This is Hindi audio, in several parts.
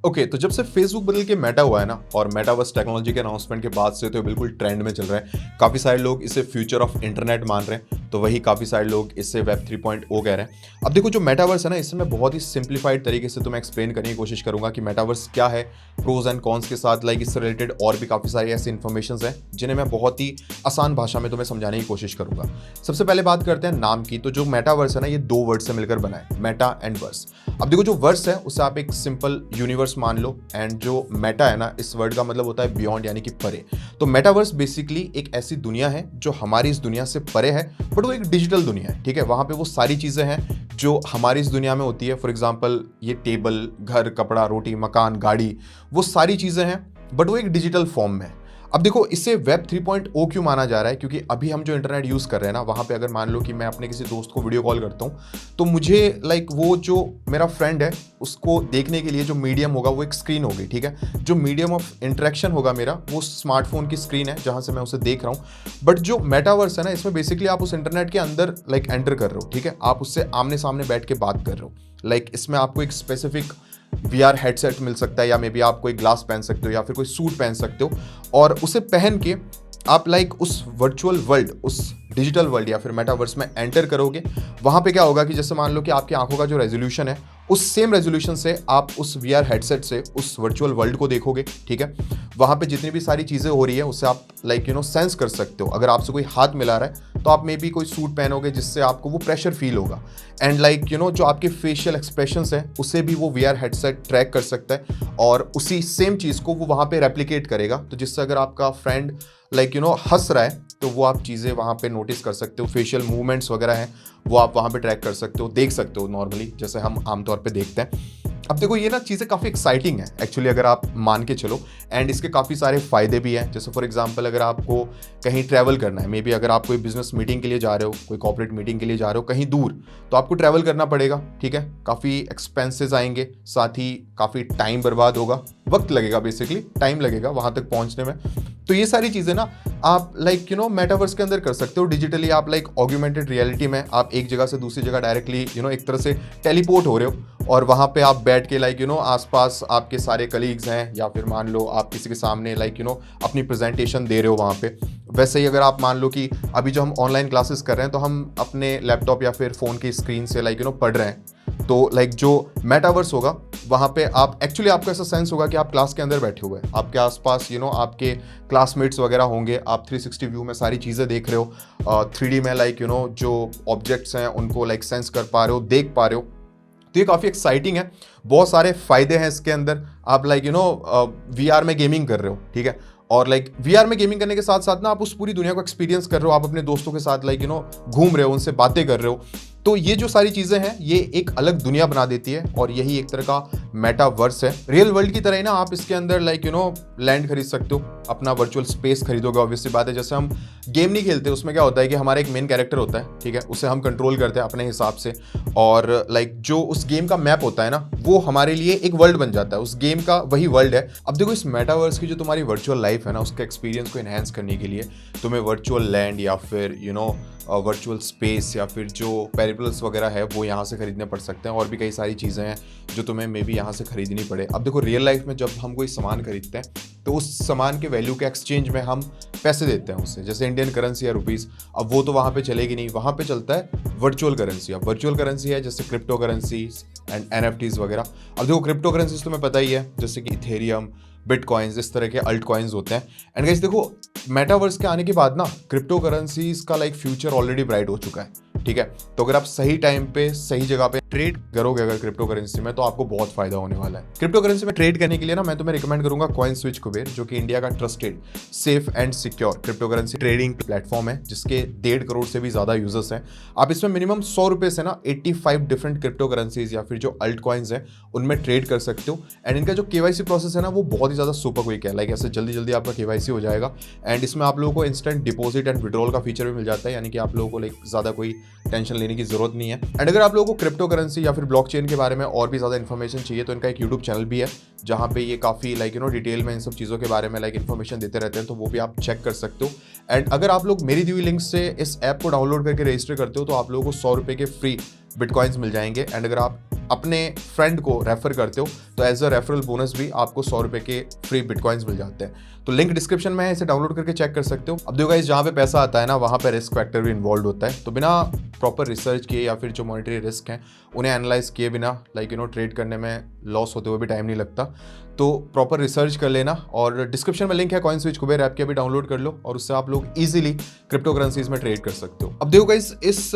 ओके तो जब से फेसबुक बदल के मेटा हुआ है ना और मेटावर्स टेक्नोलॉजी के अनाउंसमेंट के बाद से तो ये बिल्कुल ट्रेंड में चल रहा है। काफ़ी सारे लोग इसे फ्यूचर ऑफ इंटरनेट मान रहे हैं, तो वही काफ़ी सारे लोग इससे वेब 3.0 कह रहे हैं। अब देखो जो मेटावर्स है ना, इससे मैं बहुत ही सिंप्लीफाइड तरीके से तुम्हें एक्सप्लेन करने की कोशिश करूंगा कि मेटावर्स क्या है, प्रोज एंड कॉन्स के साथ लाइक इससे रिलेटेड और भी काफ़ी सारी ऐसी इन्फॉर्मेशन हैं जिन्हें मैं बहुत ही आसान भाषा में तुम्हें समझाने की कोशिश करूंगा। सबसे पहले बात करते हैं नाम की। तो जो मेटावर्स है ना, ये दो वर्ड से मिलकर बना है, मेटा एंड वर्स। अब देखो जो वर्स है उसे आप एक सिंपल यूनिवर्स मान लो, एंड जो मेटा है ना, इस वर्ड का मतलब होता है बियॉन्ड यानी कि परे। तो मेटावर्स बेसिकली एक ऐसी दुनिया है जो हमारी इस दुनिया से परे है, बट वो एक डिजिटल दुनिया है। ठीक है, वहां पे वो सारी चीजें हैं जो हमारी इस दुनिया में होती है। फॉर एग्जाम्पल ये टेबल, घर, कपड़ा, रोटी, मकान, गाड़ी, वो सारी चीजें हैं, बट वो एक डिजिटल फॉर्म में है। अब देखो इसे वेब 3.0 क्यों माना जा रहा है, क्योंकि अभी हम जो इंटरनेट यूज़ कर रहे हैं ना, वहाँ पे अगर मान लो कि मैं अपने किसी दोस्त को वीडियो कॉल करता हूँ, तो मुझे वो जो मेरा फ्रेंड है उसको देखने के लिए जो मीडियम होगा वो एक स्क्रीन होगी। ठीक है, जो मीडियम ऑफ इंटरेक्शन होगा मेरा, वो स्मार्टफोन की स्क्रीन है जहाँ से मैं उसे देख रहा हूँ। बट जो मेटावर्स है ना, इसमें बेसिकली आप उस इंटरनेट के अंदर एंटर कर रहे हो। ठीक है, आप उससे आमने सामने बैठ के बात कर रहे हो। इसमें आपको एक स्पेसिफिक VR हेडसेट मिल सकता है, या मे बी आप कोई ग्लास पहन सकते हो या फिर कोई सूट पहन सकते हो, और उसे पहन के आप उस वर्चुअल वर्ल्ड, उस डिजिटल वर्ल्ड या फिर मेटावर्स में एंटर करोगे। वहां पे क्या होगा कि जैसे मान लो कि आपकी आंखों का जो रेजोल्यूशन है, उस सेम रेजोल्यूशन से आप उस VR हेडसेट से उस वर्चुअल वर्ल्ड को देखोगे। ठीक है, वहां पे जितनी भी सारी चीजें हो रही है उससे आप सेंस कर सकते हो। अगर आपसे कोई हाथ मिला रहा है तो आप मे बी कोई सूट पहनोगे जिससे आपको वो प्रेशर फील होगा, एंड जो आपके फेशियल एक्सप्रेशंस हैं उसे भी वो VR हेडसेट ट्रैक कर सकता है, और उसी सेम चीज़ को वो वहाँ पे रेप्लिकेट करेगा। तो जिससे अगर आपका फ्रेंड हंस रहा है तो वो आप चीज़ें वहाँ पे नोटिस कर सकते हो। फेशियल मूवमेंट्स वगैरह हैं वो आप वहाँ पे ट्रैक कर सकते हो, देख सकते हो नॉर्मली जैसे हम आमतौर पे देखते हैं। अब देखो ये ना चीज़ें काफ़ी एक्साइटिंग है एक्चुअली, अगर आप मान के चलो, एंड इसके काफ़ी सारे फ़ायदे भी हैं। जैसे फॉर एग्जांपल अगर आपको कहीं ट्रैवल करना है, मे बी अगर आप कोई बिजनेस मीटिंग के लिए जा रहे हो, कोई कॉर्पोरेट मीटिंग के लिए जा रहे हो कहीं दूर, तो आपको ट्रैवल करना पड़ेगा। ठीक है, काफ़ी एक्सपेंसेस आएंगे, साथ ही काफ़ी टाइम बर्बाद होगा, वक्त लगेगा, बेसिकली टाइम लगेगा वहाँ तक पहुँचने में। तो ये सारी चीज़ें ना आप मेटावर्स के अंदर कर सकते हो डिजिटली। आप ऑग्यूमेंटेड रियलिटी में आप एक जगह से दूसरी जगह डायरेक्टली एक तरह से टेलीपोर्ट हो रहे हो, और वहाँ पे आप बैठ के आसपास आपके सारे कलीग्स हैं, या फिर मान लो आप किसी के सामने अपनी प्रेजेंटेशन दे रहे हो वहाँ पे। वैसे ही अगर आप मान लो कि अभी जो हम ऑनलाइन क्लासेस कर रहे हैं तो हम अपने लैपटॉप या फिर फ़ोन की स्क्रीन से पढ़ रहे हैं, तो जो मेटावर्स होगा वहाँ पे आप एक्चुअली आपको ऐसा सेंस होगा कि आप क्लास के अंदर बैठे हुए हैं, आपके आसपास आपके क्लासमेट्स वगैरह होंगे, आप 360 व्यू में सारी चीज़ें देख रहे हो, 3D में जो ऑब्जेक्ट्स हैं उनको सेंस कर पा रहे हो, देख पा रहे हो। तो ये काफ़ी एक्साइटिंग है, बहुत सारे फायदे हैं इसके अंदर। आप VR में गेमिंग कर रहे हो। ठीक है, और VR में गेमिंग करने के साथ साथ ना आप उस पूरी दुनिया को एक्सपीरियंस कर रहे हो, आप अपने दोस्तों के साथ घूम रहे हो, उनसे बातें कर रहे हो। तो ये जो सारी चीज़ें हैं ये एक अलग दुनिया बना देती है, और यही एक तरह का मेटावर्स है। रियल वर्ल्ड की तरह ही ना आप इसके अंदर लैंड खरीद सकते हो, अपना वर्चुअल स्पेस खरीदोगे। ऑब्वियसली बात है, जैसे हम गेम नहीं खेलते, उसमें क्या होता है कि हमारा एक मेन कैरेक्टर होता है। ठीक है, उसे हम कंट्रोल करते हैं अपने हिसाब से, और जो उस गेम का मैप होता है ना, वो हमारे लिए एक वर्ल्ड बन जाता है, उस गेम का वही वर्ल्ड है। अब देखो इस मेटावर्स की जो तुम्हारी वर्चुअल लाइफ है ना, उसके एक्सपीरियंस को एनहांस करने के लिए तुम्हें वर्चुअल लैंड या फिर वर्चुअल स्पेस या फिर जो पेरिपल्स वगैरह है वो यहाँ से खरीदने पड़ सकते हैं, और भी कई सारी चीज़ें हैं जो तुम्हें मे बी यहाँ से खरीदनी पड़े। अब देखो रियल लाइफ में जब हम कोई सामान खरीदते हैं तो उस सामान के वैल्यू के एक्सचेंज में हम पैसे देते हैं उससे, जैसे इंडियन करेंसी या रुपीज़। अब वो तो वहाँ पे चलेगी नहीं, वहाँ पे चलता है वर्चुअल करेंसी। अब वर्चुअल करेंसी है जैसे क्रिप्टो करेंसीज एंड NFTs वगैरह। अब देखो क्रिप्टो करेंसीज तुम्हें पता ही है, जैसे कि इथेरियम, बिटकॉइंस, इस तरह के अल्ट कॉइन्स होते हैं। एंड गाइस देखो मेटावर्स के आने के बाद ना क्रिप्टो करेंसीज का फ्यूचर ऑलरेडी ब्राइट हो चुका है। ठीक है, तो अगर आप सही टाइम पे सही जगह पे ट्रेड करोगे अगर क्रिप्टो करेंसी में, तो आपको बहुत फायदा होने वाला है। क्रिप्टो करेंसी में ट्रेड करने के लिए ना मैं तुम्हें रिकमेंड करूंगा कॉइनस्विच कुबेर, जो कि इंडिया का trusted, safe and secure crypto currency trading platform है, जिसके 1.5 करोड़ से भी ज्यादा यूजर्स हैं। आप इसमें मिनिमम 100 रुपए से ना 85 डिफरेंट क्रिप्टो करेंसीज या फिर जो अल्ट कॉइन्स है उनमें ट्रेड कर सकते हो। एंड इनका जो KYC प्रोसेस है ना, वो बहुत ही ज्यादा सुपर क्विक है। ऐसे जल्दी जल्दी आपका KYC हो जाएगा, एंड इसमें आप लोगों को इंस्टेंट डिपॉजिट एंड विड्रॉल का फीचर भी मिल जाता है, यानी कि आप लोगों को ज्यादा कोई टेंशन लेने की जरूरत नहीं है। एंड अगर आप लोगों को क्रिप्टो करेंसी या फिर ब्लॉकचेन के बारे में और भी ज़्यादा इन्फॉर्मेशन चाहिए तो इनका एक यूट्यूब चैनल भी है, जहाँ पे ये काफ़ी डिटेल में इन सब चीज़ों के बारे में इन्फॉर्मेशन देते रहते हैं, तो वो भी आप चेक कर सकते हो। एंड अगर आप लोग मेरी दी हुई लिंक से इस ऐप को डाउनलोड करके रजिस्टर करते हो तो आप लोगों को 100 रुपये के फ्री बिटकॉइंस मिल जाएंगे। एंड अगर आप अपने फ्रेंड को रेफर करते हो तो एज अ रेफरल बोनस भी आपको 100 रुपये के फ्री बिटकॉइंस मिल जाते हैं। तो लिंक डिस्क्रिप्शन में है, इसे डाउनलोड करके चेक कर सकते हो। अब देखो गाइस, जहाँ पे पैसा आता है ना वहाँ पे रिस्क फैक्टर भी इन्वॉल्व होता है, तो बिना प्रॉपर रिसर्च किए या फिर जो मॉनेटरी रिस्क हैं उन्हें एनालाइज किए बिना ट्रेड करने में लॉस होते हुए भी टाइम नहीं लगता। तो प्रॉपर रिसर्च कर लेना, और डिस्क्रिप्शन में लिंक है कॉइनस्विच कुबेर ऐप के, भी डाउनलोड कर लो और उससे आप लोग इजीली क्रिप्टो करेंसीज में ट्रेड कर सकते हो। अब देखो गाइस, इस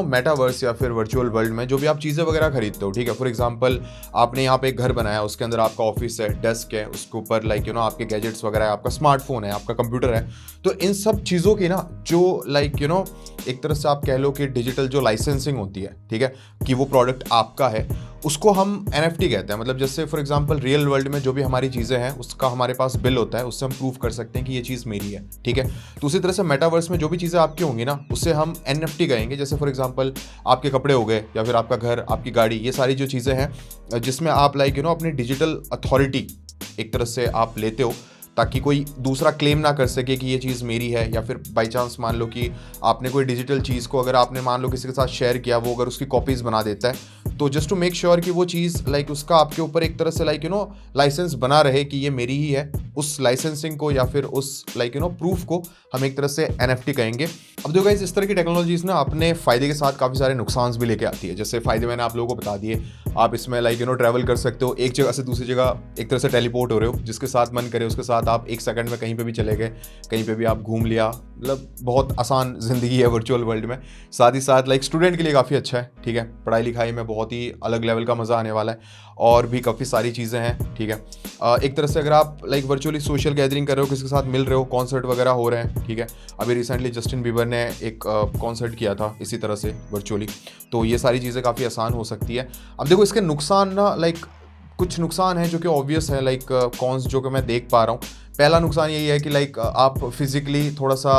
मेटावर्स या फिर वर्चुअल वर्ल्ड में जो भी आप चीज़ें वगैरह खरीदते हो, ठीक है, फॉर एग्जांपल आपने यहाँ पे एक घर बनाया, उसके अंदर आपका ऑफिस है, डेस्क है, उसके ऊपर आपके गैजेट्स वगैरह है, आपका स्मार्टफोन है, आपका कंप्यूटर है, तो इन सब चीज़ों की ना जो एक तरह से आप कह लो कि डिजिटल जो लाइसेंसिंग होती है, ठीक है, कि वो प्रोडक्ट आपका है, उसको हम NFT कहते हैं। मतलब जैसे फॉर एग्जांपल रियल वर्ल्ड में जो भी हमारी चीज़ें हैं उसका हमारे पास बिल होता है, उससे हम प्रूव कर सकते हैं कि ये चीज़ मेरी है, ठीक है। तो उसी तरह से मेटावर्स में जो भी चीज़ें आपकी होंगी ना उससे हम NFT कहेंगे। जैसे फॉर एग्जांपल आपके कपड़े हो गए, या फिर आपका घर, आपकी गाड़ी, ये सारी जो चीज़ें हैं जिसमें आप अपनी डिजिटल अथॉरिटी एक तरह से आप लेते हो, ताकि कोई दूसरा क्लेम ना कर सके कि ये चीज़ मेरी है। या फिर बाई चांस मान लो कि आपने कोई डिजिटल चीज़ को अगर आपने मान लो किसी के साथ शेयर किया, वो अगर उसकी कॉपीज़ बना देता है, तो जस्ट टू मेक श्योर कि वो चीज़ उसका आपके ऊपर एक तरह से लाइसेंस बना रहे कि ये मेरी ही है, उस लाइसेंसिंग को या फिर उस प्रूफ को हम एक तरह से NFT कहेंगे। अब देखो गाइस, इस तरह की टेक्नोलॉजीज़ ना अपने फ़ायदे के साथ काफ़ी सारे नुकसान भी लेके आती है। जैसे फ़ायदे मैंने आप लोगों को बता दिए, आप इसमें ट्रैवल कर सकते हो, एक जगह से दूसरी जगह एक तरह से टेलीपोर्ट हो रहे हो, जिसके साथ मन करे उसके साथ आप 1 सेकंड में कहीं पे भी चले गए, कहीं पे भी आप घूम लिया। मतलब बहुत आसान ज़िंदगी है वर्चुअल वर्ल्ड में। साथ ही साथ स्टूडेंट के लिए काफ़ी अच्छा है, ठीक है, पढ़ाई लिखाई में बहुत ही अलग लेवल का मज़ा आने वाला है, और भी काफ़ी सारी चीज़ें हैं, ठीक है। एक तरह से अगर आप वर्चुअली सोशल गैदरिंग कर रहे हो, किसी के साथ मिल रहे हो, कॉन्सर्ट वगैरह हो रहे हैं, ठीक है। अभी रिसेंटली जस्टिन बीबर ने एक कॉन्सर्ट किया था इसी तरह से वर्चुअली, तो ये सारी चीज़ें काफ़ी आसान हो सकती है। अब देखो, इसके नुकसान ना कुछ नुकसान हैं जो कि ऑब्वियस है, कॉन्स जो कि मैं देख पा रहा हूँ। पहला नुकसान यही है कि आप फिजिकली थोड़ा सा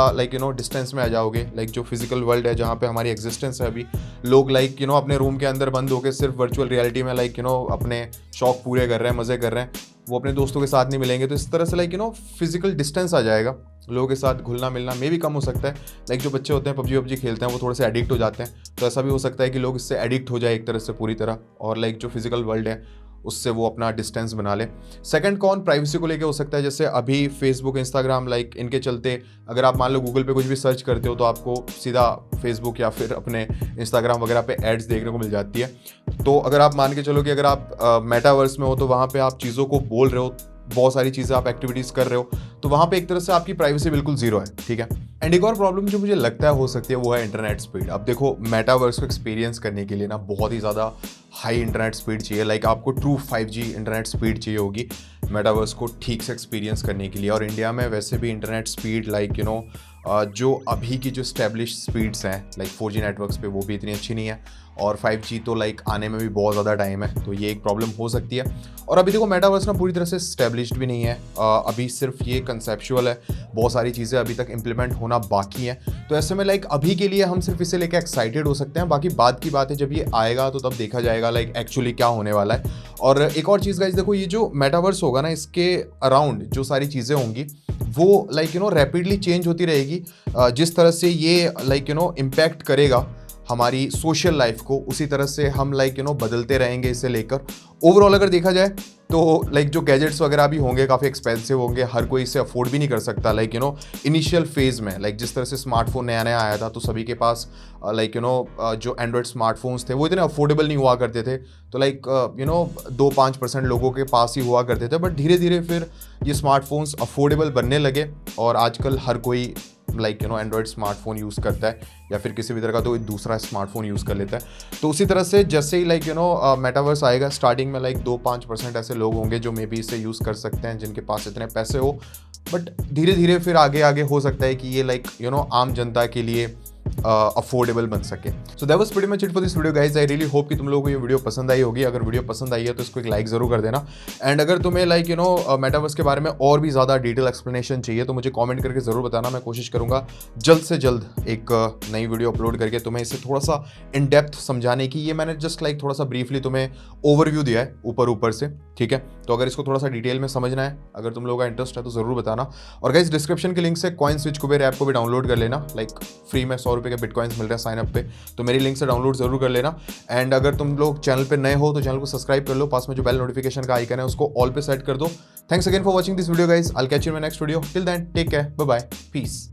डिस्टेंस में आ जाओगे। जो फिजिकल वर्ल्ड है जहाँ पे हमारी एग्जिस्टेंस है, अभी लोग अपने रूम के अंदर बंद होकर सिर्फ वर्चुअल रियलिटी में अपने शौक पूरे कर रहे हैं, मज़े कर रहे हैं, वो अपने दोस्तों के साथ नहीं मिलेंगे। तो इस तरह से फिजिकल डिस्टेंस आ जाएगा, लोगों के साथ घुलना मिलना में भी कम हो सकता है। जो बच्चे होते हैं पबजी खेलते हैं वो थोड़े से एडिक्ट हो जाते हैं, तो ऐसा भी हो सकता है कि लोग इससे एडिक्ट हो जाए एक तरह से पूरी तरह, और जो फिजिकल वर्ल्ड है उससे वो अपना डिस्टेंस बना ले। सेकंड कॉन प्राइवेसी को लेके हो सकता है। जैसे अभी फेसबुक, इंस्टाग्राम इनके चलते अगर आप मान लो गूगल पे कुछ भी सर्च करते हो तो आपको सीधा फेसबुक या फिर अपने इंस्टाग्राम वगैरह पे एड्स देखने को मिल जाती है। तो अगर आप मान के चलो कि अगर आप मेटावर्स में हो तो वहाँ पे आप चीज़ों को बोल रहे हो, बहुत सारी चीज़ें आप एक्टिविटीज़ कर रहे हो, तो वहाँ पे एक तरह से आपकी प्राइवेसी बिल्कुल जीरो है, ठीक है। एंड एक और प्रॉब्लम जो मुझे लगता है हो सकती है वो है इंटरनेट स्पीड। अब देखो, मेटावर्स को एक्सपीरियंस करने के लिए ना बहुत ही ज़्यादा हाई इंटरनेट स्पीड चाहिए। आपको ट्रू 5G इंटरनेट स्पीड चाहिए होगी मेटावर्स को ठीक से एक्सपीरियंस करने के लिए। और इंडिया में वैसे भी इंटरनेट स्पीड जो अभी की जो स्टैब्लिश स्पीड्स हैं 4G नेटवर्क्स पे, वो भी इतनी अच्छी नहीं है, और 5G तो आने में भी बहुत ज़्यादा टाइम है, तो ये एक प्रॉब्लम हो सकती है। और अभी देखो, मेटावर्स ना पूरी तरह से स्टैब्लिश्ड भी नहीं है, अभी सिर्फ ये कंसेप्चुअल है, बहुत सारी चीज़ें अभी तक इम्प्लीमेंट होना बाकी हैं। तो ऐसे में अभी के लिए हम सिर्फ इसे लेकर एक्साइटेड हो सकते हैं, बाकी बाद की बात है, जब ये आएगा तो तब देखा जाएगा एक्चुअली क्या होने वाला है। और एक और चीज़ गाइस, देखो, ये जो मेटावर्स होगा ना, इसके अराउंड जो सारी चीज़ें होंगी वो रैपिडली चेंज होती रहेगी। जिस तरह से ये इम्पैक्ट करेगा हमारी सोशल लाइफ को, उसी तरह से हम बदलते रहेंगे इसे लेकर। ओवरऑल अगर देखा जाए तो जो गैजेट्स वगैरह भी होंगे काफ़ी एक्सपेंसिव होंगे, हर कोई इसे अफोर्ड भी नहीं कर सकता। इनिशियल फेज़ में जिस तरह से स्मार्टफोन नया नया आया था तो सभी के पास जो एंड्रॉयड स्मार्टफोन्स थे वो इतने अफोर्डेबल नहीं हुआ करते थे। तो 2-5% लोगों के पास ही हुआ करते थे, बट धीरे धीरे फिर ये स्मार्टफोन्स अफोर्डेबल बनने लगे, और आजकल हर कोई एंड्रॉयड स्मार्टफोन यूज़ करता है, या फिर किसी भी तरह का तो दूसरा स्मार्टफोन यूज़ कर लेता है। तो उसी तरह से जैसे ही मेटावर्स आएगा, स्टार्टिंग में 2-5% ऐसे लोग होंगे जो मे बी इसे यूज़ कर सकते हैं, जिनके पास इतने पैसे हो, बट धीरे धीरे फिर आगे आगे हो सकता है कि ये आम जनता के लिए अफोर्डेबल बन सके। So that was pretty much it for this video guys. I really hope कि तुम लोगों को ये वीडियो पसंद आई होगी। अगर वीडियो पसंद आई है तो इसको एक लाइक जरूर कर देना। एंड अगर तुम्हें लाइक मेटावर्स के बारे में और भी ज़्यादा डिटेल एक्सप्लेनेशन चाहिए तो मुझे कॉमेंट करके ज़रूर बताना। मैं कोशिश करूँगा जल्द से जल्द एक नई वीडियो अपलोड करके तुम्हें इसे थोड़ा सा इन डेप्थ समझाने की। ये मैंने जस्ट लाइक थोड़ा सा ब्रीफली तुम्हें ओवरव्यू दिया है ऊपर से, ठीक है। तो अगर इसको थोड़ा सा डिटेल में समझना है, अगर तुम लोगों का इंटरेस्ट है तो ज़रूर बताना। और गाइस डिस्क्रिप्शन के लिंक से कॉइन स्विच कुबेर ऐप को भी डाउनलोड कर लेना। लाइक फ्री में 100 रुपये के बिटकॉइंस मिल रहे हैं साइन अप पे, तो मेरी लिंक से डाउनलोड जरूर कर लेना। एंड अगर तुम लोग चैनल पे नए हो तो चैनल को सब्सक्राइब कर लो, पास में जो बेल नोटिफिकेशन का आइकन है उसको ऑल पे सेट कर दो। Thanks again for watching this video guys. I will catch you in my next video. Till then take care, bye bye, piece.